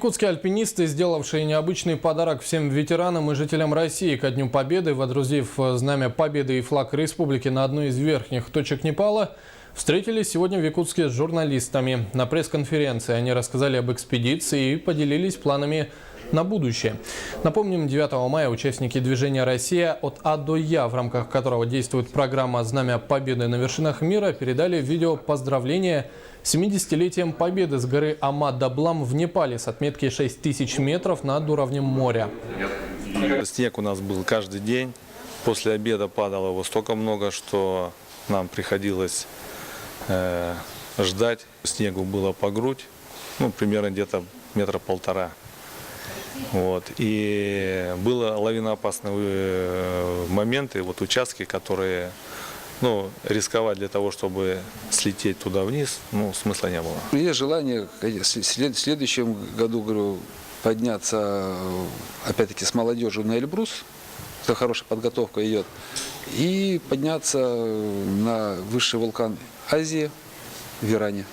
Якутские альпинисты, сделавшие необычный подарок всем ветеранам и жителям России ко Дню Победы, водрузив знамя Победы и флаг республики на одну из верхних точек Непала, встретились сегодня в Якутске с журналистами. На пресс-конференции они рассказали об экспедиции и поделились планами на будущее. Напомним, 9 мая участники движения «Россия от А до Я», в рамках которого действует программа «Знамя Победы на вершинах мира», передали видео поздравления с 70-летием Победы с горы Ама-Даблам в Непале с отметки 6000 метров над уровнем моря. Снег у нас был каждый день. После обеда падало его столько много, что нам приходилось ждать. Снегу было по грудь, примерно где-то 1,5 метра. Вот. И было лавиноопасные моменты, участки, которые рисковать для того, чтобы слететь туда вниз, смысла не было. Есть желание в следующем году, говорю, подняться опять-таки с молодежью на Эльбрус, это хорошая подготовка идет, и подняться на высший вулкан Азии в Иране.